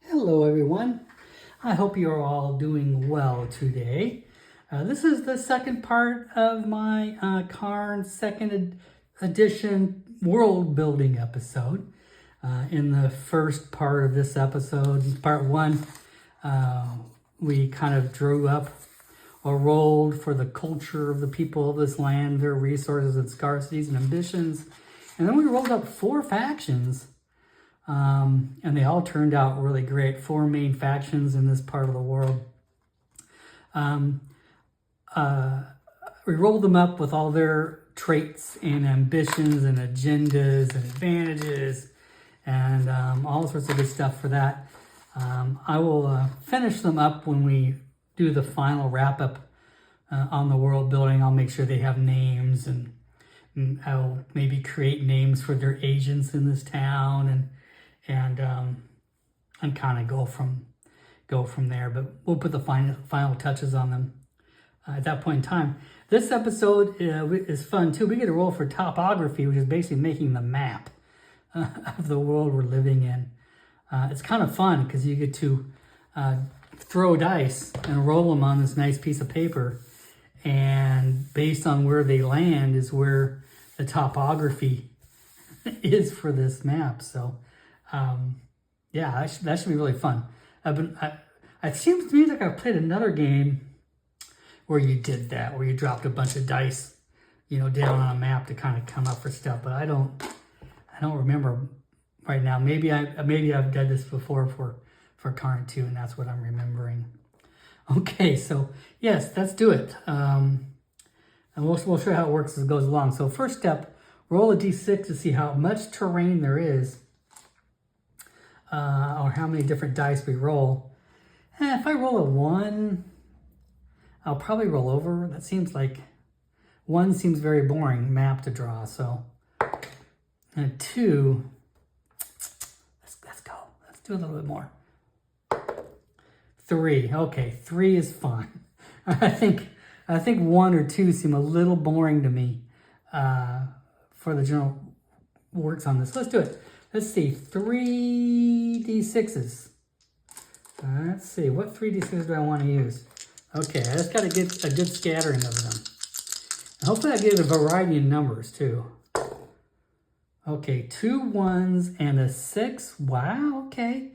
Hello everyone. I hope you're all doing well today. This is the second part of my Cairn second edition world building episode. In the first part of this episode, part one, we kind of drew up or rolled for the culture of the people of this land, their resources and scarcities and ambitions. And then we rolled up 4 factions. And they all turned out really great. 4 main factions in this part of the world. We rolled them up with all their traits and ambitions and agendas and advantages and all sorts of good stuff for that. I will finish them up when we do the final wrap up on the world building. I'll make sure they have names, and I'll maybe create names for their agents in this town and kind of go from there. But we'll put the final touches on them at that point in time. This episode is fun too. We get to roll for topography, which is basically making the map of the world we're living in. It's kind of fun because you get to throw dice and roll them on this nice piece of paper, and based on where they land is where the topography is for this map. So yeah, that should be really fun. It seems to me like I've played another game where you did that, where you dropped a bunch of dice, down on a map to kind of come up for stuff. But I don't remember right now. Maybe I've done this before for Cairn 2, and that's what I'm remembering. Okay, so yes, let's do it. And we'll show you how it works as it goes along. So first step, roll a d6 to see how much terrain there is. Or how many different dice we roll. If I roll a 1, I'll probably roll over. That seems like 1 seems very boring map to draw. So, and 2, let's go. Let's do a little bit more. 3, okay, 3 is fine. I think 1 or 2 seem a little boring to me for the general works on this. Let's do it. Let's see, 3 d6s. Let's see, what 3 d6s do I want to use? Okay, I just got to get a good scattering of them. And hopefully I get a variety in numbers too. Okay, 2 1s and a 6. Wow, okay.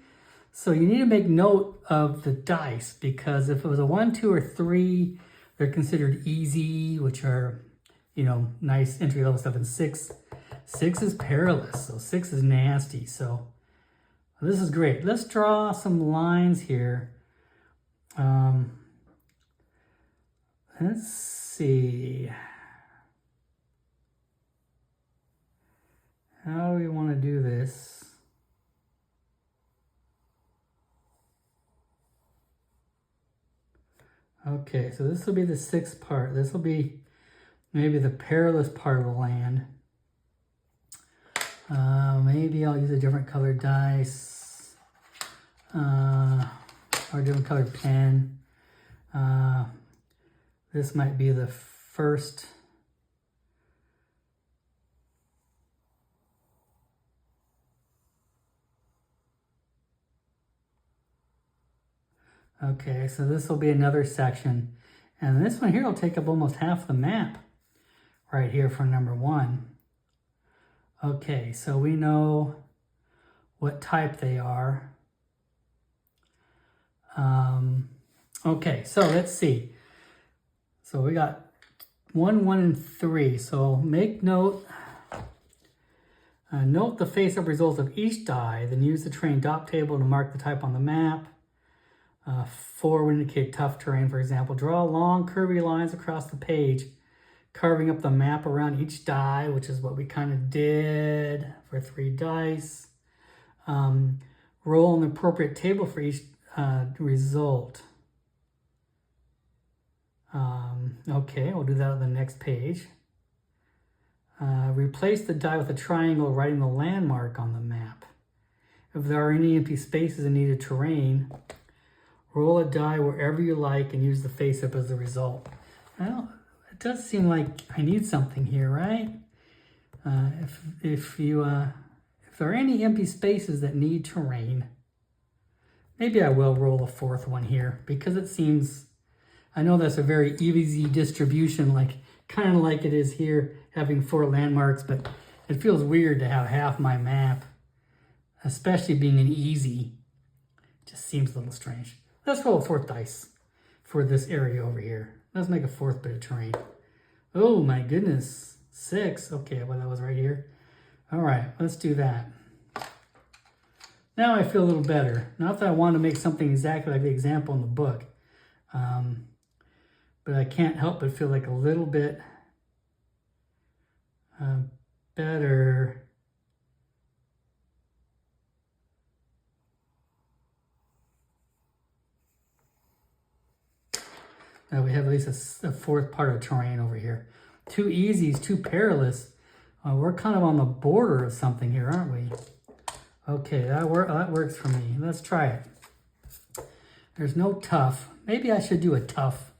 So you need to make note of the dice, because if it was a 1, 2, or 3, they're considered easy, which are, nice entry-level stuff, and 6 is perilous, so 6 is nasty. So this is great. Let's draw some lines here. Let's see. How do we want to do this? Okay, so this will be the 6th part. This will be maybe the perilous part of the land. Maybe I'll use a different colored dice, or a different colored pen. This might be the first. Okay, so this will be another section. And this one here will take up almost half the map right here for number 1. Okay, so we know what type they are. Okay, so let's see. So we got 1, 1, and 3. So make note. Note the face-up results of each die, then use the terrain dot table to mark the type on the map. 4 would indicate tough terrain, for example. Draw long curvy lines across the page, carving up the map around each die, which is what we kind of did for 3 dice. Roll an appropriate table for each result. Okay, we'll do that on the next page. Replace the die with a triangle, writing the landmark on the map. If there are any empty spaces in needed terrain, roll a die wherever you like and use the face-up as the result. Well, it does seem like I need something here, right? If there are any empty spaces that need terrain, Maybe I will roll a fourth one here because it seems, I know that's a very easy distribution, like kind of like it is here, having 4 landmarks, but it feels weird to have half my map, especially being an easy. It just seems a little strange. Let's roll a 4th dice for this area over here. Let's make a 4th bit of terrain. Oh my goodness, 6. Okay, well that was right here. All right, let's do that. Now I feel a little better. Not that I want to make something exactly like the example in the book, but I can't help but feel like a little bit better. Now we have at least a 4th part of terrain over here. 2 easies, 2 perilous. We're kind of on the border of something here, aren't we? Okay, that works for me. Let's try it. There's no tough. Maybe I should do a tough.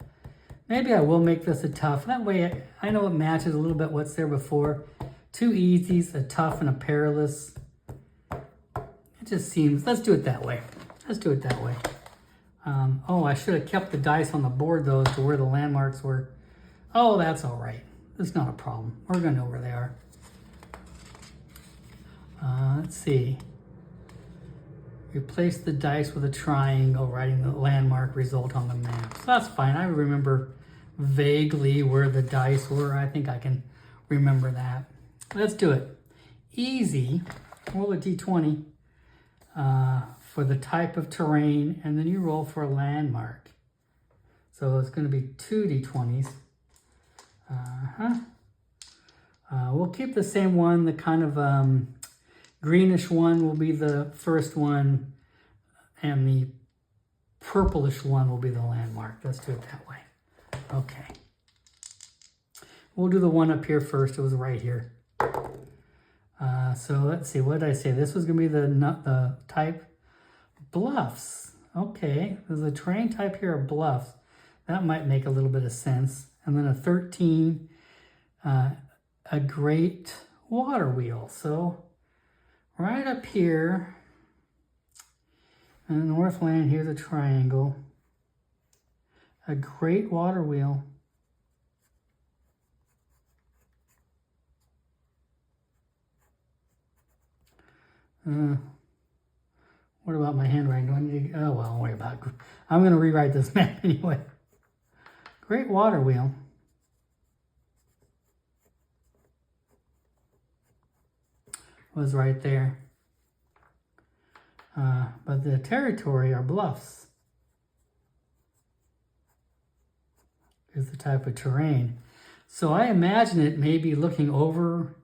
Maybe I will make this a tough. That way I know it matches a little bit what's there before. 2 easies, a tough, and a perilous. It just seems, let's do it that way. Let's do it that way. Oh, I should have kept the dice on the board though to where the landmarks were. Oh, that's all right. It's not a problem. We're gonna know where they are. Let's see. Replace the dice with a triangle, writing the landmark result on the map. So that's fine. I remember vaguely where the dice were. I think I can remember that. Let's do it. Easy. Roll a d20 for the type of terrain, and then you roll for a landmark. So it's going to be 2 d20s. We'll keep the same one, the kind of greenish one will be the first one, and the purplish one will be the landmark. Let's do it that way. Okay. We'll do the one up here first. It was right here. So let's see. What did I say? This was going to be the type bluffs. Okay. There's a terrain type here of bluffs. That might make a little bit of sense. And then a 13, a great water wheel. So right up here in the Northland, here's a triangle. A great water wheel. What about my handwriting? Do I need to, oh, well, don't worry about it. I'm going to rewrite this map anyway. Great water wheel. Was right there. But the territory are bluffs. Is the type of terrain. So I imagine it may be looking over,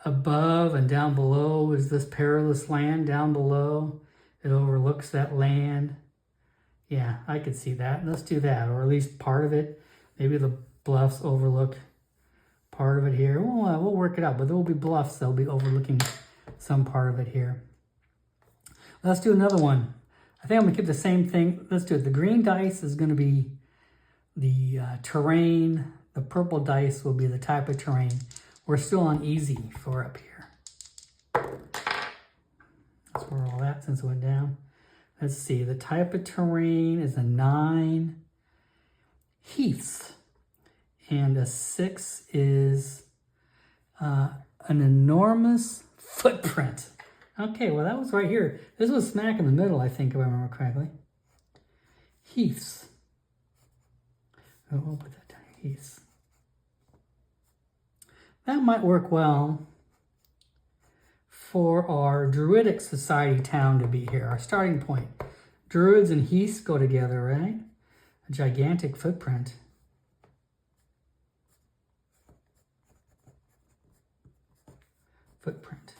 above, and down below is this perilous land down below. It overlooks that land. Yeah, I could see that. Let's do that, or at least part of it. Maybe the bluffs overlook part of it here. We'll work it out, but there will be bluffs. They'll be overlooking some part of it here. Let's do another one. I think I'm gonna keep the same thing. Let's do it. The green dice is gonna be the terrain. The purple dice will be the type of terrain. We're still on easy for up here. Let's roll that since it went down. Let's see. The type of terrain is a 9 heaths. And a 6 is an enormous footprint. Okay, well, that was right here. This was smack in the middle, I think, if I remember correctly. Heaths. Oh, we'll put that down. Heaths. That might work well for our Druidic Society town to be here, our starting point. Druids and heaths go together, right? A gigantic footprint. Footprint.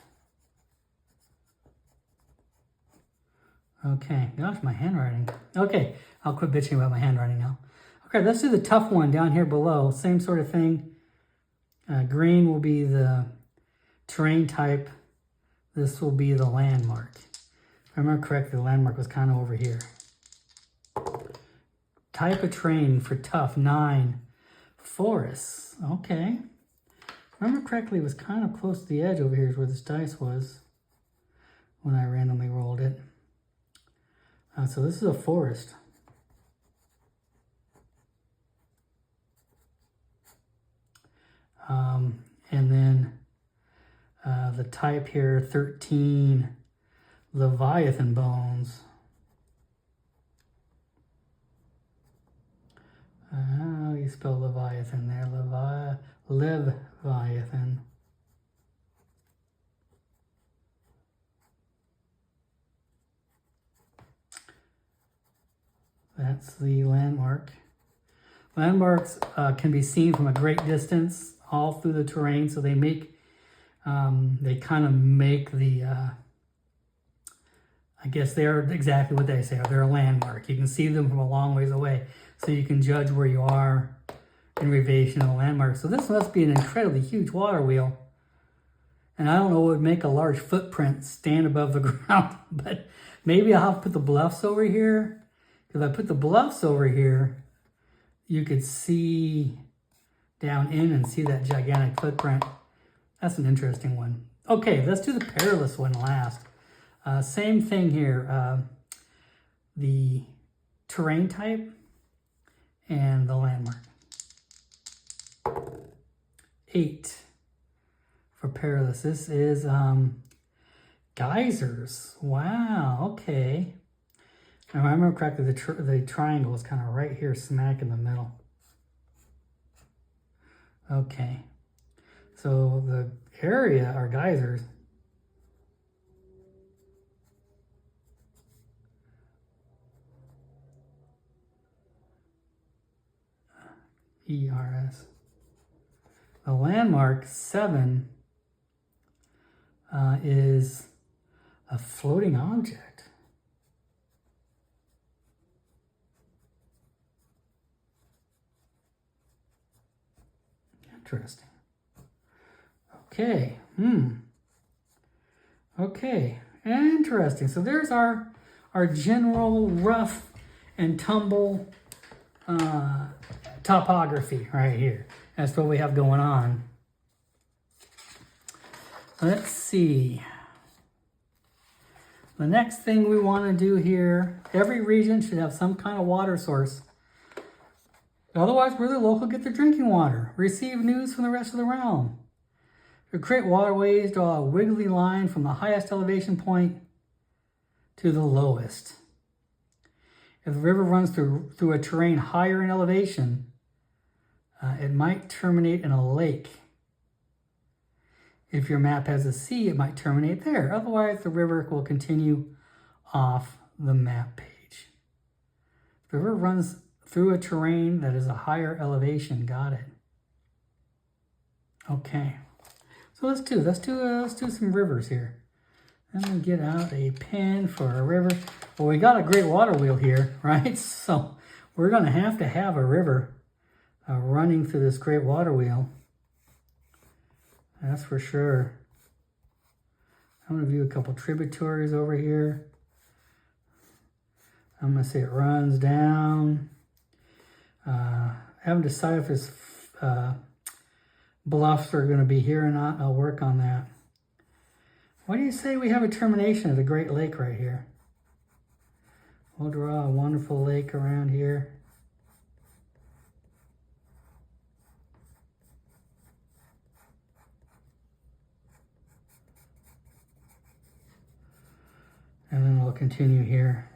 Okay, gosh, my handwriting. Okay, I'll quit bitching about my handwriting now. Okay, let's do the tough one down here below. Same sort of thing. Green will be the terrain type. This will be the landmark. If I remember correctly, the landmark was kind of over here. Type of terrain for tough, 9. Forests, okay. If I remember correctly, it was kind of close to the edge over here is where this dice was when I randomly rolled it. So this is a forest. And then the type here, 13 Leviathan bones. How do you spell Leviathan there? Leviathan. That's the landmark. Landmarks can be seen from a great distance all through the terrain, so they kind of make the, I guess they're exactly what they say. They're a landmark. You can see them from a long ways away, so you can judge where you are in relation to the landmark. So this must be an incredibly huge water wheel. And I don't know what would make a large footprint stand above the ground, but maybe I'll have to put the bluffs over here. If I put the bluffs over here, you could see down in and see that gigantic footprint. That's an interesting one. Okay, let's do the perilous one last. Same thing here. The terrain type and the landmark. 8 for perilous. This is geysers. Wow, okay. If I remember correctly, the triangle is kind of right here, smack in the middle. Okay. So the area are geysers. ERS. The landmark 7 is a floating object. Interesting. Okay. Okay. Interesting. So there's our general rough and tumble topography right here. That's what we have going on. Let's see. The next thing we want to do here, every region should have some kind of water source. Otherwise, where the local get their drinking water. Receive news from the rest of the realm. To create waterways, draw a wiggly line from the highest elevation point to the lowest. If the river runs through a terrain higher in elevation, it might terminate in a lake. If your map has a sea, it might terminate there. Otherwise, the river will continue off the map page. If the river runs through a terrain that is a higher elevation, got it. Okay, so let's do some rivers here. Let me get out a pen for a river. Well, we got a great water wheel here, right? So we're going to have a river running through this great water wheel. That's for sure. I'm going to view a couple tributaries over here. I'm going to say it runs down. I haven't decided if this bluffs are going to be here or not. I'll work on that. What do you say we have a termination of the Great Lake right here? We'll draw a wonderful lake around here. And then we'll continue here.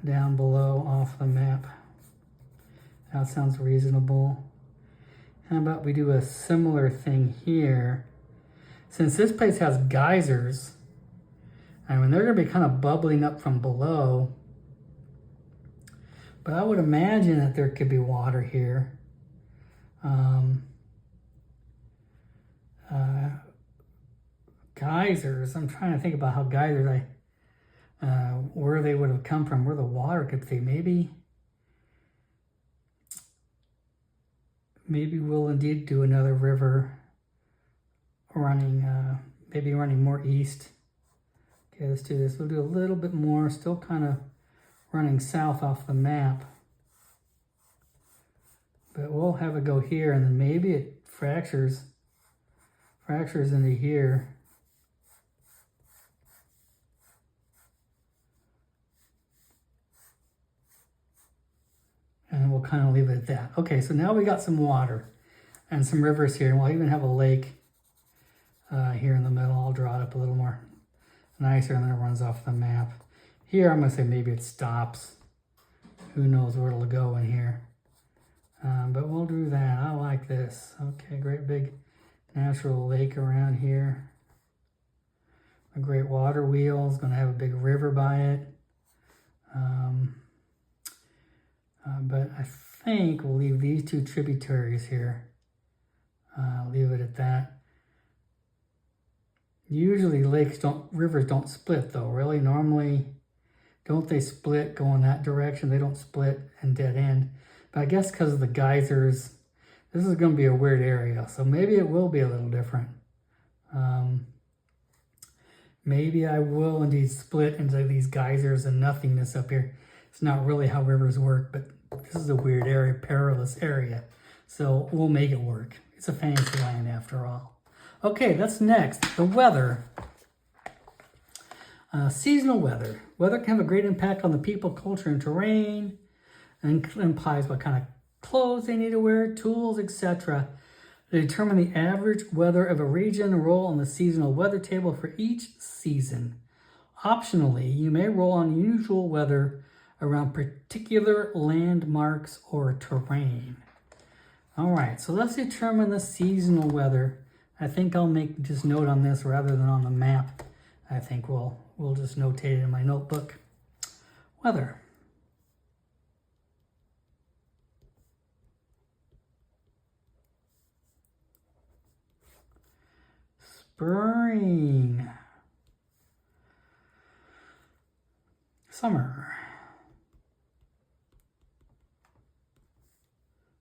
Down below off the map. That sounds reasonable. How about we do a similar thing here? Since this place has geysers, I mean, they're going to be kind of bubbling up from below. But I would imagine that there could be water here. Geysers, I'm trying to think about how geysers, where they would have come from, where the water could be. Maybe we'll indeed do another river running, maybe running more east. Okay, let's do this. We'll do a little bit more, still kind of running south off the map. But we'll have it go here, and then maybe it fractures into here. And we'll kind of leave it at that. Okay, so now we got some water and some rivers here. And we'll even have a lake here in the middle. I'll draw it up a little more nicer and then it runs off the map. Here, I'm going to say maybe it stops. Who knows where it'll go in here. But we'll do that. I like this. Okay, great big natural lake around here. A great water wheel is going to have a big river by it. But I think we'll leave these two tributaries here. Leave it at that. Usually rivers don't split though, really. Normally, don't they split, go in that direction? They don't split and dead end. But I guess because of the geysers, this is going to be a weird area. So maybe it will be a little different. Maybe I will indeed split into these geysers and nothingness up here. It's not really how rivers work, but this is a weird area, perilous area. So we'll make it work. It's a fantasy land after all. Okay, that's next. The weather. Seasonal weather. Weather can have a great impact on the people, culture, and terrain, and implies what kind of clothes they need to wear, tools, etc. To determine the average weather of a region, roll on the seasonal weather table for each season. Optionally, you may roll on unusual weather around particular landmarks or terrain. All right, so let's determine the seasonal weather. I think I'll make just note on this rather than on the map. I think we'll just notate it in my notebook. Weather. Spring. Summer.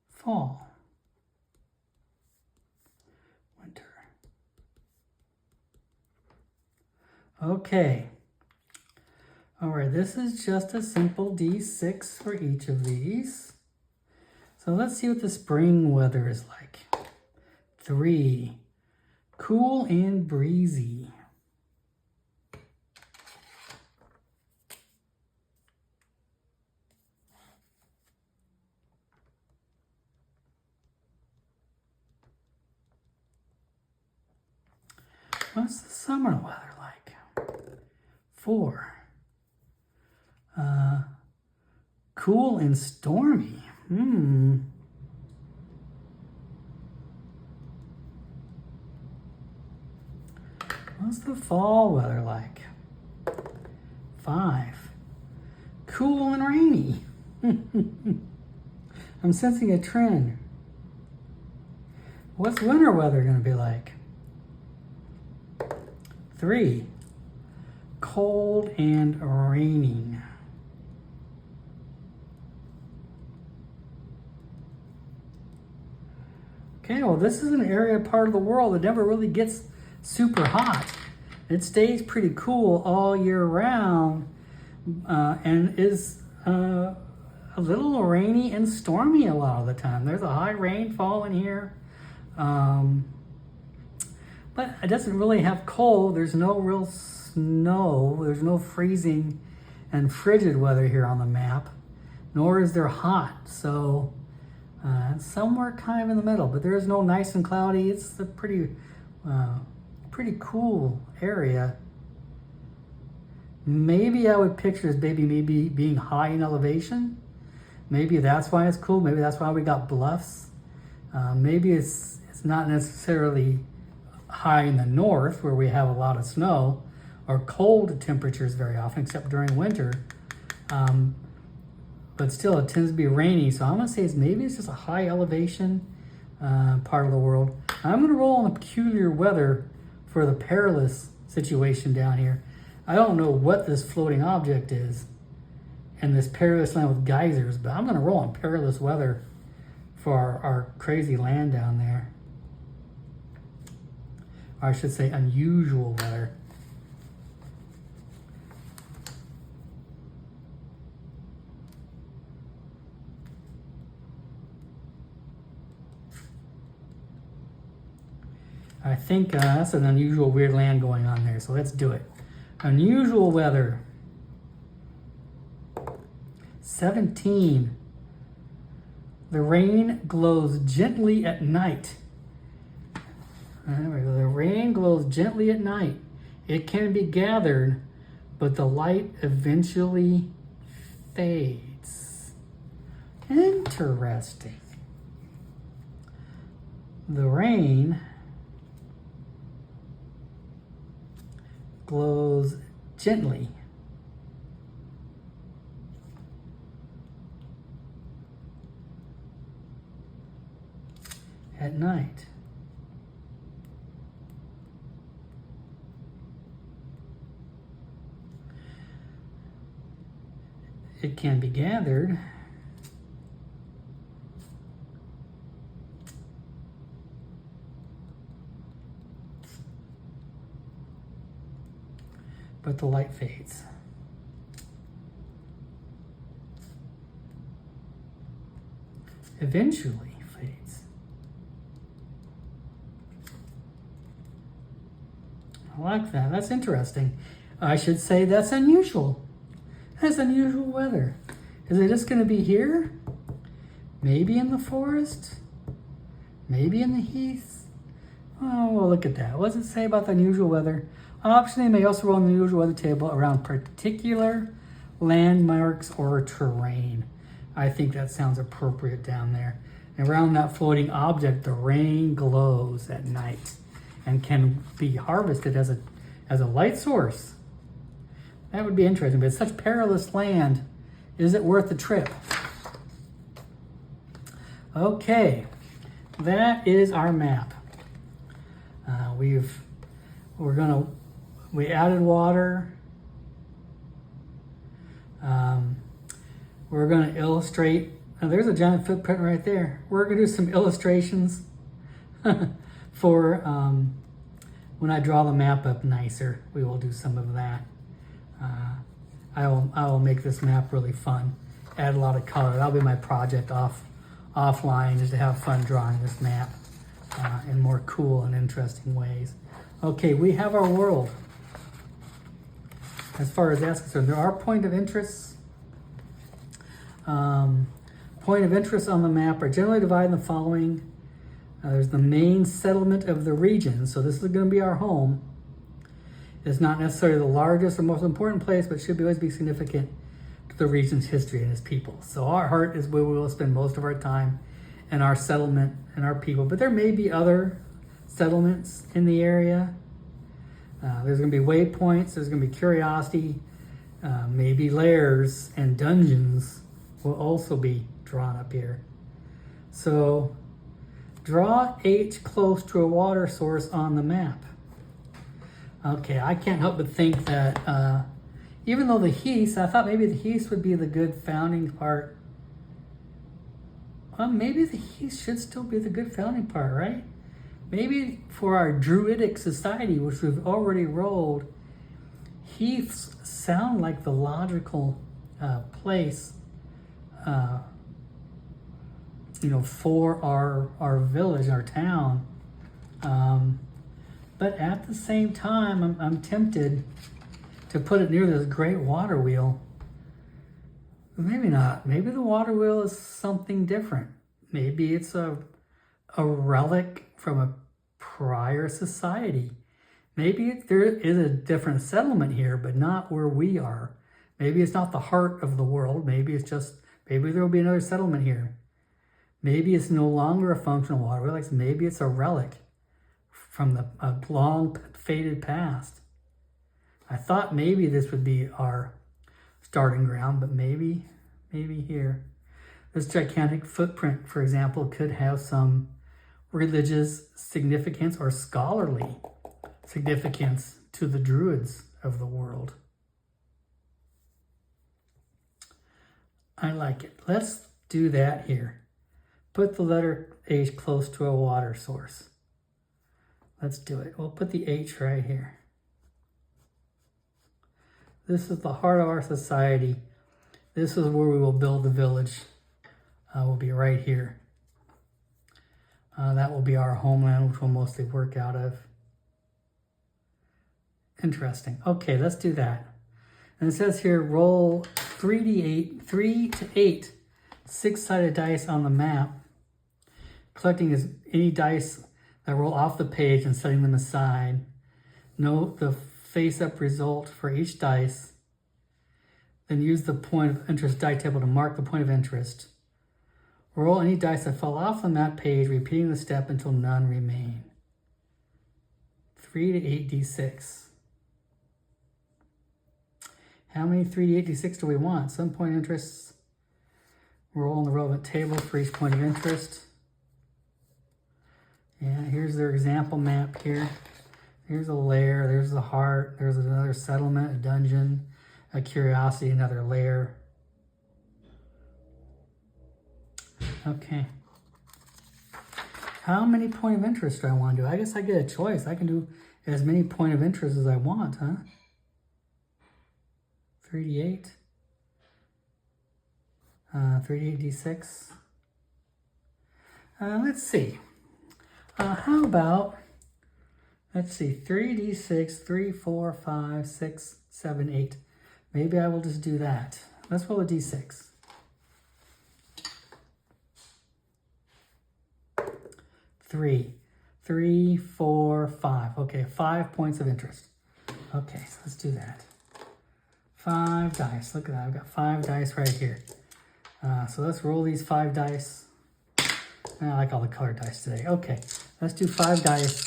Fall. Winter. Okay. All right, this is just a simple D6 for each of these. So let's see what the spring weather is like. 3. Cool and breezy. What's the summer weather like? 4. Cool and stormy. What's the fall weather like? 5. Cool and rainy. I'm sensing a trend. What's winter weather going to be like? 3. Cold and raining. Okay, well, this is an area, part of the world that never really gets super hot. It stays pretty cool all year round and is a little rainy and stormy a lot of the time. There's a high rainfall in here. But it doesn't really have cold. There's no real snow. There's no freezing and frigid weather here on the map, nor is there hot. So it's somewhere kind of in the middle, but there is no nice and cloudy. It's a pretty cool area. Maybe I would picture as maybe being high in elevation. Maybe that's why it's cool. Maybe that's why we got bluffs. Maybe it's not necessarily high in the north where we have a lot of snow or cold temperatures very often, except during winter. But still, it tends to be rainy. So I'm going to say maybe it's just a high elevation part of the world. I'm going to roll on the peculiar weather for the perilous situation down here. I don't know what this floating object is in this perilous land with geysers, but I'm going to roll on perilous weather for our crazy land down there. Or I should say unusual weather. I think that's an unusual weird land going on there, so let's do it. Unusual weather. 17. The rain glows gently at night. There we go. The rain glows gently at night. It can be gathered, but the light eventually fades. Interesting. The rain glows gently at night. It can be gathered, but the light fades. Eventually fades. I like that. That's interesting. I should say that's unusual. That's unusual weather. Is it just going to be here? Maybe in the forest? Maybe in the heath? Oh, well, look at that. What does it say about the unusual weather? Optionally, may also roll on the unusual weather table around particular landmarks or terrain. I think that sounds appropriate down there. And around that floating object, the rain glows at night and can be harvested as a light source. That would be interesting, but it's such perilous land. Is it worth the trip? Okay, that is our map. We added water. We're gonna illustrate. There's a giant footprint right there. We're gonna do some illustrations for when I draw the map up nicer. We will do some of that. I will make this map really fun. Add a lot of color. That'll be my project offline, is to have fun drawing this map in more cool and interesting ways. Okay, we have our world. As far as that's concerned, there are point of interests. Point of interest on the map are generally divided in the following. There's the main settlement of the region. So this is going to be our home. It's not necessarily the largest or most important place, but should always be significant to the region's history and its people. So our heart is where we will spend most of our time, and our settlement and our people. But there may be other settlements in the area. There's going to be waypoints. There's going to be curiosity. Maybe lairs and dungeons will also be drawn up here. So draw H close to a water source on the map. Okay, I can't help but think that even though the heath, I thought maybe the heath would be the good founding part. Well, maybe the heath should still be the good founding part, right? Maybe for our druidic society, which we've already rolled, heaths sound like the logical place, for our village, our town. But at the same time, I'm tempted to put it near this great water wheel. Maybe not. Maybe the water wheel is something different. Maybe it's a relic from a prior society. Maybe there is a different settlement here, but not where we are. Maybe it's not the heart of the world. Maybe there will be another settlement here. Maybe it's no longer a functional water wheel. Maybe it's a relic from a long faded past. I thought maybe this would be our starting ground, but maybe here. This gigantic footprint, for example, could have some religious significance or scholarly significance to the druids of the world. I like it. Let's do that here. Put the letter H close to a water source. Let's do it. We'll put the H right here. This is the heart of our society. This is where we will build the village. We'll be right here. That will be our homeland, which we'll mostly work out of. Interesting. Okay, let's do that. And it says here, roll 3 to 8 6-sided dice on the map, collecting any dice that roll off the page and setting them aside. Note the face-up result for each dice. Then use the point of interest die table to mark the point of interest. Roll any dice that fall off the map page, repeating the step until none remain. 3 to 8d6. How many 3 to 8d6 do we want? Some point of interest. Roll on the relevant table for each point of interest. Yeah, here's their example map here. Here's a lair, there's the heart, there's another settlement, a dungeon, a curiosity, another lair. Okay. How many point of interest do I want to do? I guess I get a choice. I can do as many point of interest as I want, huh? 3d8. 3d8d6. Let's see. How about, let's see, 3d6, 3, 4, 5, 6, 7, 8. Maybe I will just do that. Let's roll a d6. 3, 3, 4, 5. Okay, 5 points of interest. Okay, so let's do that. 5 dice. Look at that. I've got 5 dice right here. So let's roll these 5 dice. I like all the colored dice today. Okay, let's do 5 dice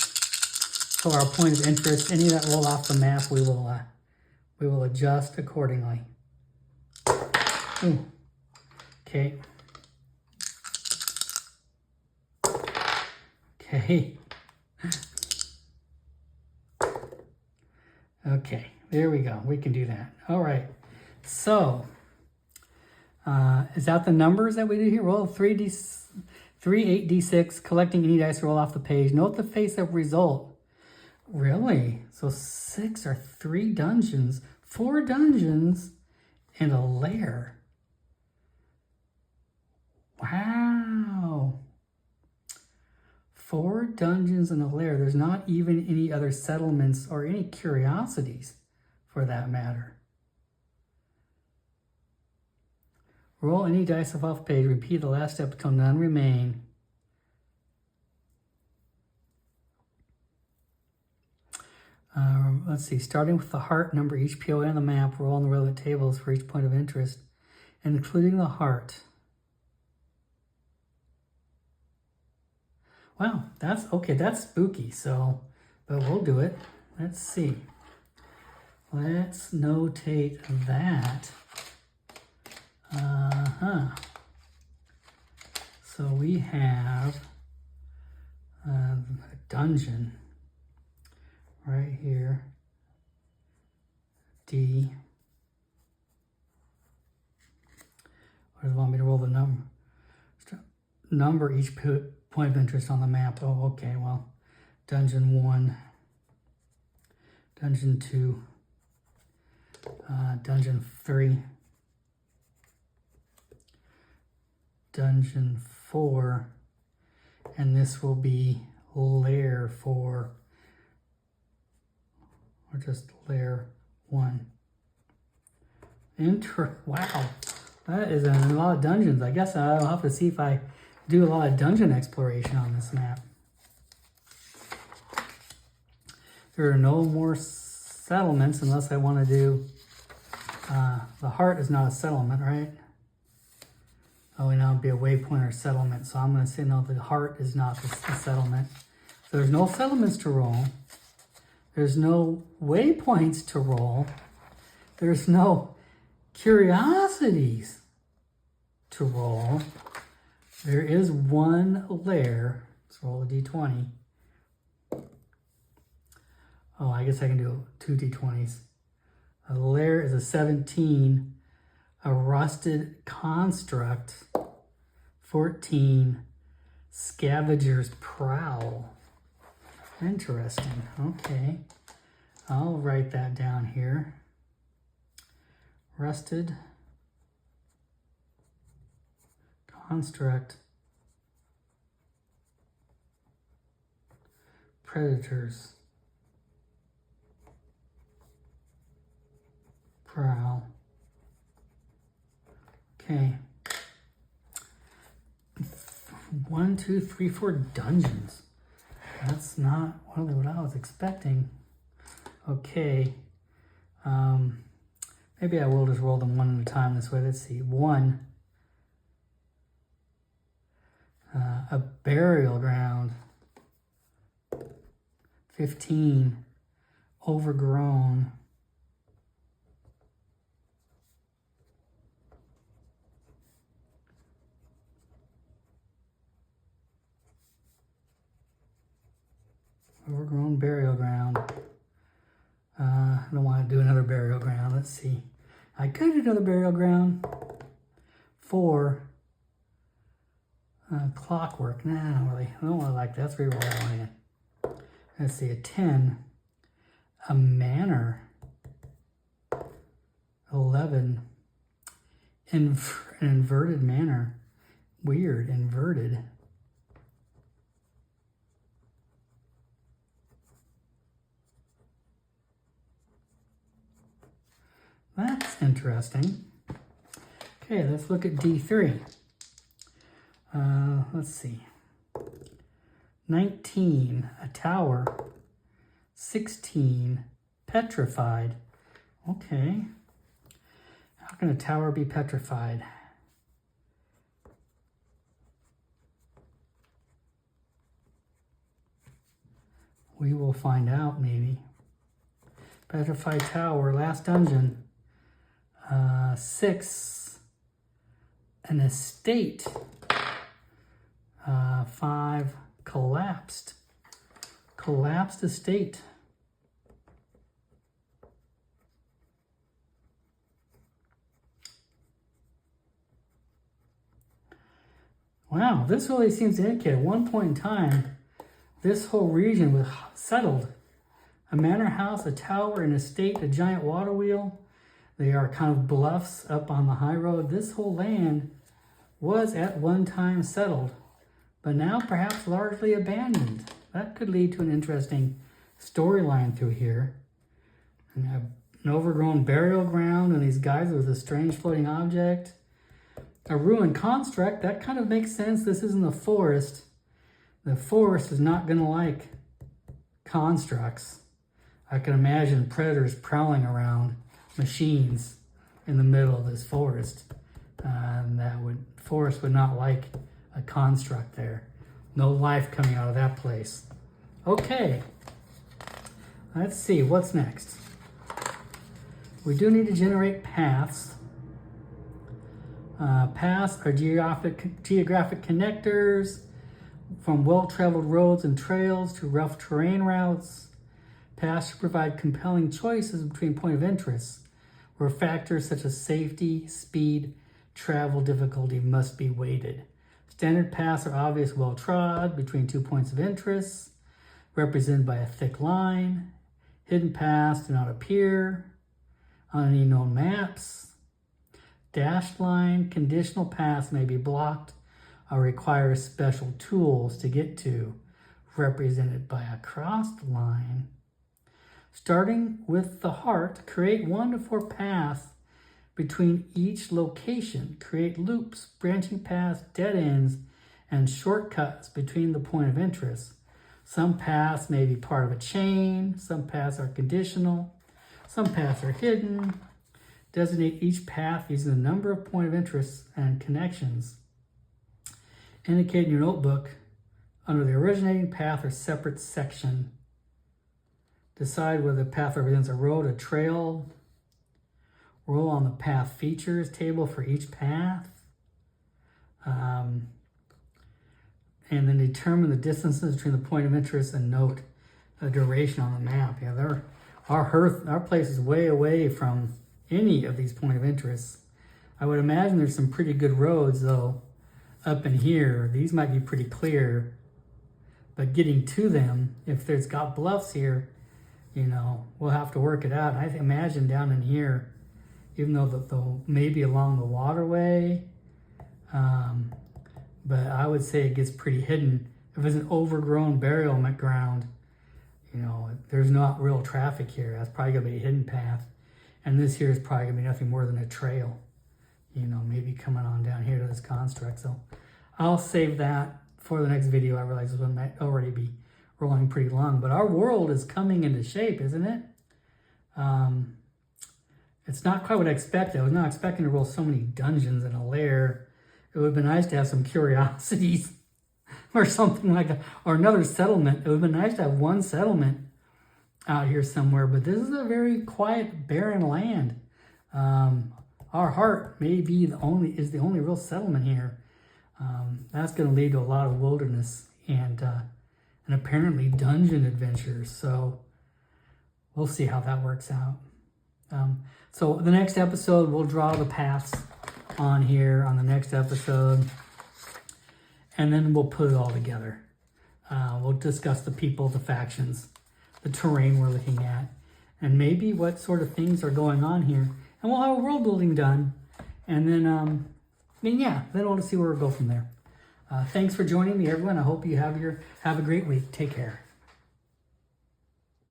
for our point of interest. Any that roll off the map, we will adjust accordingly. Ooh. Okay. Okay. Okay, there we go. We can do that. All right. So, is that the numbers that we did here? Roll 3, 8d6, collecting any dice roll off the page. Note the face-up result. Really? So 6 are 3 dungeons, 4 dungeons, and a lair. Wow. 4 dungeons and a lair. There's not even any other settlements or any curiosities for that matter. Roll any dice off page. Repeat the last step until none remain. Let's see. Starting with the heart, number each POA on the map. Roll on the relevant tables for each point of interest, including the heart. Wow, that's okay. That's spooky. So, but we'll do it. Let's see. Let's notate that. So we have a dungeon right here. D. What does it want me to roll the number? Number each point of interest on the map. Oh, okay. Well, dungeon 1, dungeon 2, dungeon 3, dungeon 4, and this will be lair 4, or just lair 1. Wow, that is a lot of dungeons. I guess I'll have to see if I do a lot of dungeon exploration on this map. There are no more settlements unless I want to do, the heart is not a settlement, right? Oh, and that would be a waypoint or settlement. So I'm going to say no, the heart is not the settlement. So there's no settlements to roll. There's no waypoints to roll. There's no curiosities to roll. There is one lair. Let's roll a d20. Oh, I guess I can do 2 d20s. A lair is a 17. A rusted construct, 14. Scavenger's prowl. Interesting. Okay. I'll write that down here. Rusted construct, predators, prowl. Okay. 1, 2, 3, 4 dungeons. That's not really what I was expecting. Okay. Maybe I will just roll them one at a time this way. Let's see. 1. A burial ground. 15. Overgrown. Overgrown burial ground. I don't want to do another burial ground. Let's see. I could do another burial ground. 4. Clockwork. Nah, I don't really like that. Let's reroll that one again. Let's see. A 10. A manor. 11. An inverted manor. Weird. Inverted. That's interesting. Okay, let's look at D3. Let's see. 19, a tower. 16, petrified. Okay. How can a tower be petrified? We will find out, maybe. Petrified tower, last dungeon. 6, an estate. 5, collapsed. Collapsed estate. Wow, this really seems to indicate at one point in time, this whole region was settled. A manor house, a tower, an estate, a giant water wheel. They are kind of bluffs up on the high road. This whole land was at one time settled, but now perhaps largely abandoned. That could lead to an interesting storyline through here. And an overgrown burial ground and these guys with a strange floating object. A ruined construct, that kind of makes sense. This isn't a forest. The forest is not going to like constructs. I can imagine predators prowling around machines in the middle of this forest. Forest would not like a construct there. No life coming out of that place. Okay, let's see what's next. We do need to generate paths. Paths are geographic connectors from well-traveled roads and trails to rough terrain routes. Paths provide compelling choices between point of interest, where factors such as safety, speed, travel difficulty must be weighted. Standard paths are obvious, well-trod between 2 points of interest, represented by a thick line. Hidden paths do not appear on any known maps. Dashed line, conditional paths may be blocked or require special tools to get to, represented by a crossed line. Starting with the heart, create 1 to 4 paths between each location. Create loops, branching paths, dead ends, and shortcuts between the point of interest. Some paths may be part of a chain. Some paths are conditional. Some paths are hidden. Designate each path using the number of point of interest and connections. Indicate in your notebook under the originating path or separate section. Decide whether the path represents a road, a trail. Roll on the path features table for each path. And then determine the distances between the point of interest and note the duration on the map. Yeah, our place is way away from any of these point of interests. I would imagine there's some pretty good roads though up in here. These might be pretty clear, but getting to them, if there's got bluffs here, we'll have to work it out. I imagine down in here, even though maybe along the waterway, but I would say it gets pretty hidden. If it's an overgrown burial ground, there's not real traffic here. That's probably gonna be a hidden path. And this here is probably gonna be nothing more than a trail, maybe coming on down here to this construct. So I'll save that before the next video, I realized this one might already be rolling pretty long. But our world is coming into shape, isn't it? It's not quite what I expected. I was not expecting to roll so many dungeons in a lair. It would have been nice to have some curiosities or something like that, or another settlement. It would have been nice to have one settlement out here somewhere, but this is a very quiet, barren land. Our heart may be the only real settlement here. That's going to lead to a lot of wilderness and apparently dungeon adventures. So we'll see how that works out. So the next episode, we'll draw the paths on here on the next episode, and then we'll put it all together. We'll discuss the people, the factions, the terrain we're looking at, and maybe what sort of things are going on here. And we'll have a world building done, and then then we'll see where we'll go from there. Thanks for joining me, everyone. I hope you have a great week. Take care.